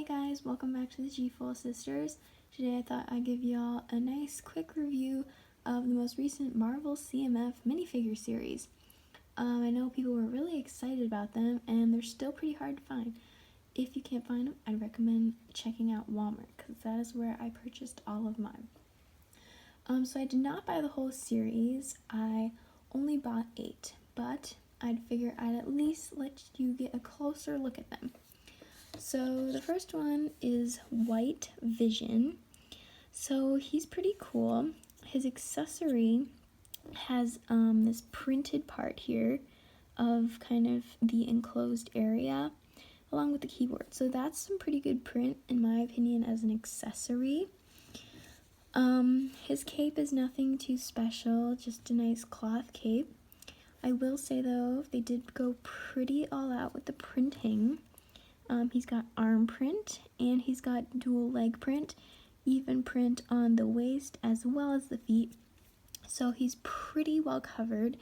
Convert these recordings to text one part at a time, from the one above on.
Hey guys, welcome back to the G-Full Sisters. Today I thought I'd give y'all a nice quick review of the most recent Marvel CMF minifigure series. I know people were really excited about them and they're still pretty hard to find. If you can't find them, I'd recommend checking out Walmart because that is where I purchased all of mine. So I did not buy the whole series. I only bought 8, but I'd figure I'd at least let you get a closer look at them. So the first one is White Vision. So he's pretty cool. His accessory has this printed part here of kind of the enclosed area along with the keyboard. So that's some pretty good print in my opinion as an accessory. His cape is nothing too special, just a nice cloth cape. I will say though, they did go pretty all out with the printing. He's got arm print and he's got dual leg print, even print on the waist as well as the feet. So he's pretty well covered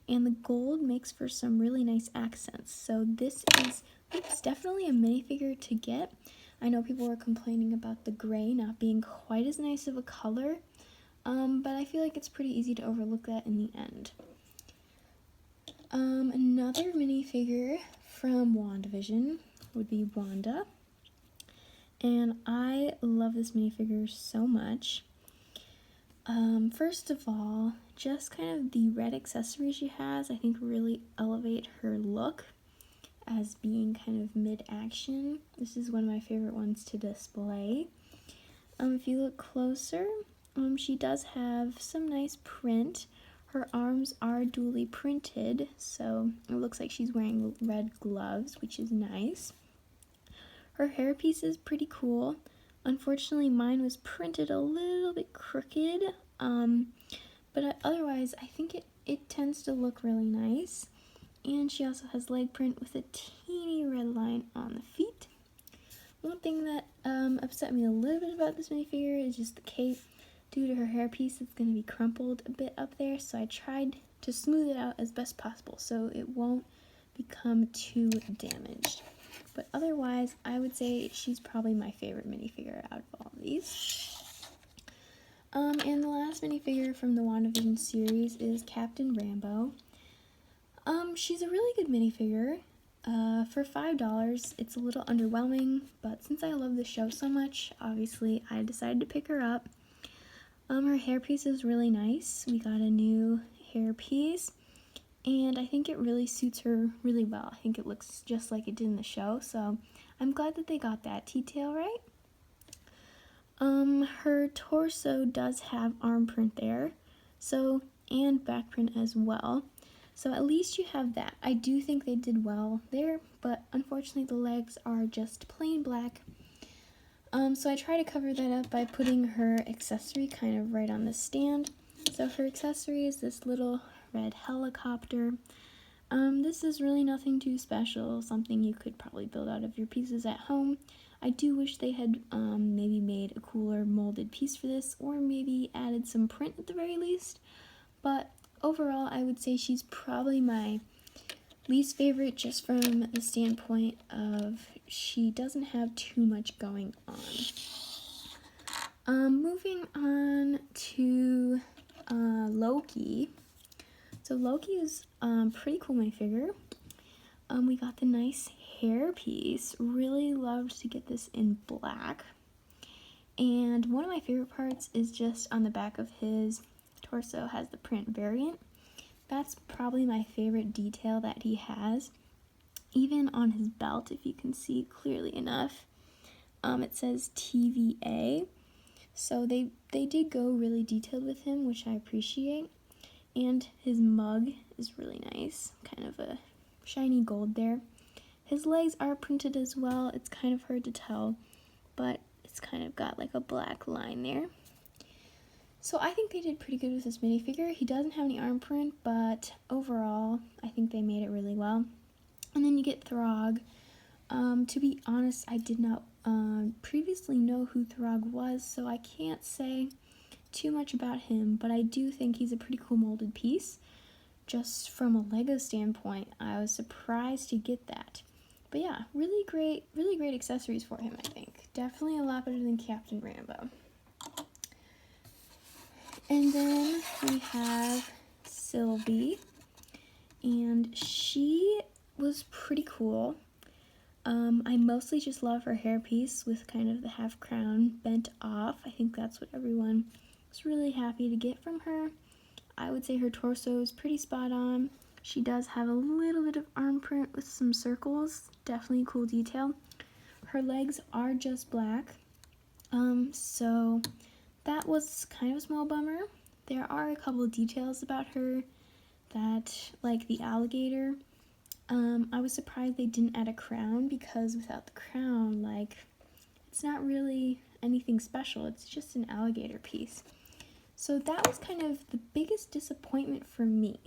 and the gold makes for some really nice accents. So this is definitely a minifigure to get. I know people were complaining about the gray not being quite as nice of a color, but I feel like it's pretty easy to overlook that in the end. Another minifigure from WandaVision would be Wanda, and I love this minifigure so much. First of all, just kind of the red accessories she has I think really elevate her look as being kind of mid-action. This is one of my favorite ones to display. If you look closer, she does have some nice print. Her arms are dually printed, so it looks like she's wearing red gloves, which is nice. Her hairpiece is pretty cool. Unfortunately, mine was printed a little bit crooked, but otherwise, I think it tends to look really nice. And she also has leg print with a teeny red line on the feet. One thing that upset me a little bit about this minifigure is just the cape. Due to her hairpiece, it's going to be crumpled a bit up there, so I tried to smooth it out as best possible so it won't become too damaged. But otherwise, I would say she's probably my favorite minifigure out of all of these. And the last minifigure from the WandaVision series is Captain Rambeau. She's a really good minifigure. For $5, it's a little underwhelming, but since I love the show so much, obviously I decided to pick her up. Her hairpiece is really nice. We got a new hairpiece, and I think it really suits her really well. I think it looks just like it did in the show, so I'm glad that they got that detail right. Her torso does have arm print there, so, and back print as well. So at least you have that. I do think they did well there, but unfortunately the legs are just plain black. So I try to cover that up by putting her accessory kind of right on the stand. So her accessory is this little red helicopter. This is really nothing too special, something you could probably build out of your pieces at home. I do wish they had maybe made a cooler molded piece for this, or maybe added some print at the very least. But overall, I would say she's probably my least favorite just from the standpoint of she doesn't have too much going on. Moving on to Loki. So Loki is pretty cool minifigure. We got the nice hair piece. Really loved to get this in black. And one of my favorite parts is just on the back of his torso has the print variant. That's probably my favorite detail that he has. Even on his belt, if you can see clearly enough, it says TVA. So they did go really detailed with him, which I appreciate. And his mug is really nice, kind of a shiny gold there. His legs are printed as well. It's kind of hard to tell, but it's kind of got like a black line there. So I think they did pretty good with this minifigure. He doesn't have any arm print, but overall, I think they made it really well. And then you get Throg. To be honest, I did not previously know who Throg was, so I can't say too much about him, but I do think he's a pretty cool molded piece. Just from a Lego standpoint, I was surprised to get that. But yeah, really great accessories for him, I think. Definitely a lot better than Captain Rambo. And then we have Sylvie, and she was pretty cool. I mostly just love her hairpiece with kind of the half crown bent off. I think that's what everyone was really happy to get from her. I would say her torso is pretty spot on. She does have a little bit of arm print with some circles, definitely a cool detail. Her legs are just black, so that was kind of a small bummer. There are a couple of details about her that, like the alligator, I was surprised they didn't add a crown, because without the crown, like, it's not really anything special. It's just an alligator piece. So that was kind of the biggest disappointment for me,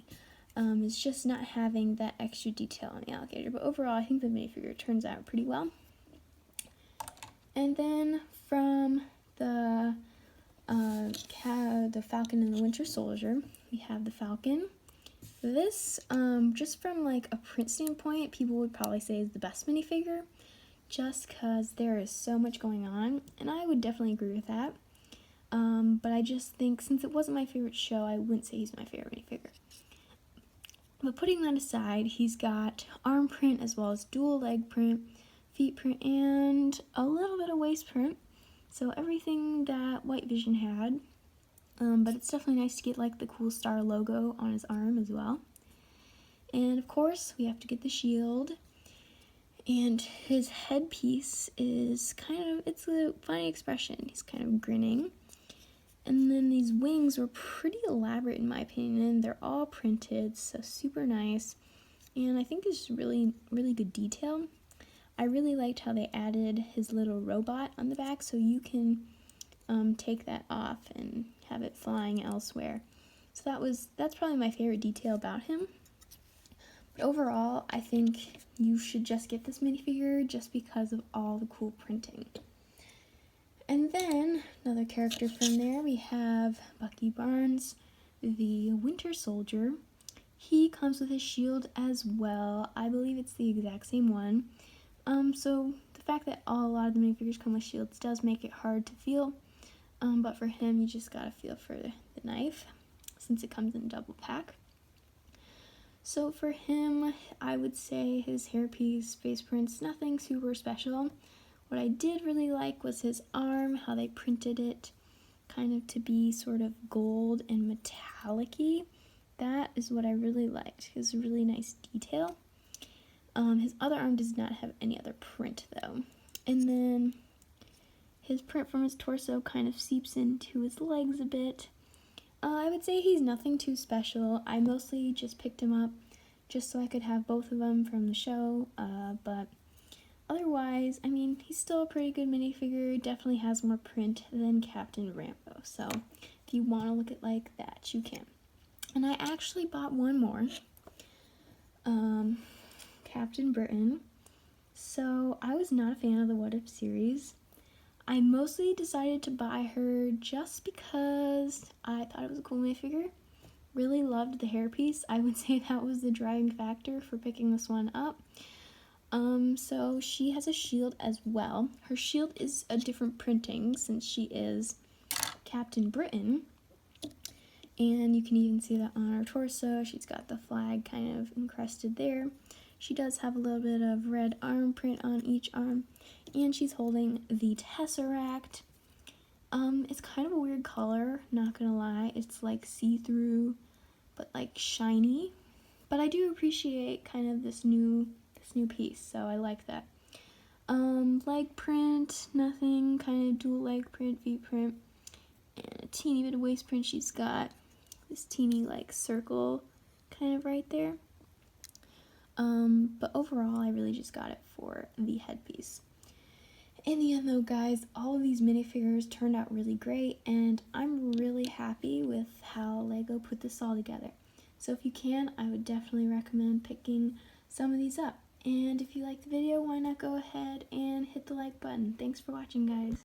is just not having that extra detail on the alligator. But overall, I think the minifigure turns out pretty well. And then from the Falcon and the Winter Soldier, we have the Falcon. This, just from like a print standpoint, people would probably say is the best minifigure, just because there is so much going on, and I would definitely agree with that. But I just think, since it wasn't my favorite show, I wouldn't say he's my favorite minifigure. But putting that aside, he's got arm print as well as dual leg print, feet print, and a little bit of waist print. So everything that White Vision had. But it's definitely nice to get like the cool star logo on his arm as well. And of course, we have to get the shield. And his headpiece is it's a funny expression. He's kind of grinning. And then these wings were pretty elaborate in my opinion. They're all printed, so super nice. And I think it's really, really good detail. I really liked how they added his little robot on the back, so you can take that off and have it flying elsewhere. So that's probably my favorite detail about him. But overall, I think you should just get this minifigure just because of all the cool printing. And then, another character from there, we have Bucky Barnes, the Winter Soldier. He comes with his shield as well. I believe it's the exact same one. So the fact that a lot of the minifigures come with shields does make it hard to feel. But for him, you just gotta feel for the knife, since it comes in a double pack. So for him, I would say his hairpiece, face prints, nothing super special. What I did really like was his arm, how they printed it kind of to be sort of gold and metallic-y. That is what I really liked. It was a really nice detail. His other arm does not have any other print though. And then his print from his torso kind of seeps into his legs a bit. I would say he's nothing too special. I mostly just picked him up just so I could have both of them from the show, but otherwise, I mean, he's still a pretty good minifigure. Definitely has more print than Captain Rambo, so if you want to look at like that, you can. And I actually bought one more, Captain Britain. So I was not a fan of the What If series. I mostly decided to buy her just because I thought it was a cool minifigure. Really loved the hairpiece. I would say that was the driving factor for picking this one up. So she has a shield as well. Her shield is a different printing since she is Captain Britain. And you can even see that on her torso. She's got the flag kind of encrusted there. She does have a little bit of red arm print on each arm. And she's holding the Tesseract. It's kind of a weird color, not gonna lie. It's like see-through, but like shiny. But I do appreciate kind of this new piece, so I like that. Leg print, nothing, kind of dual leg print, feet print, and a teeny bit of waist print. She's got this teeny like circle kind of right there. But overall, I really just got it for the headpiece. In the end though, guys, all of these minifigures turned out really great, and I'm really happy with how LEGO put this all together. So if you can, I would definitely recommend picking some of these up. And if you liked the video, why not go ahead and hit the like button. Thanks for watching, guys.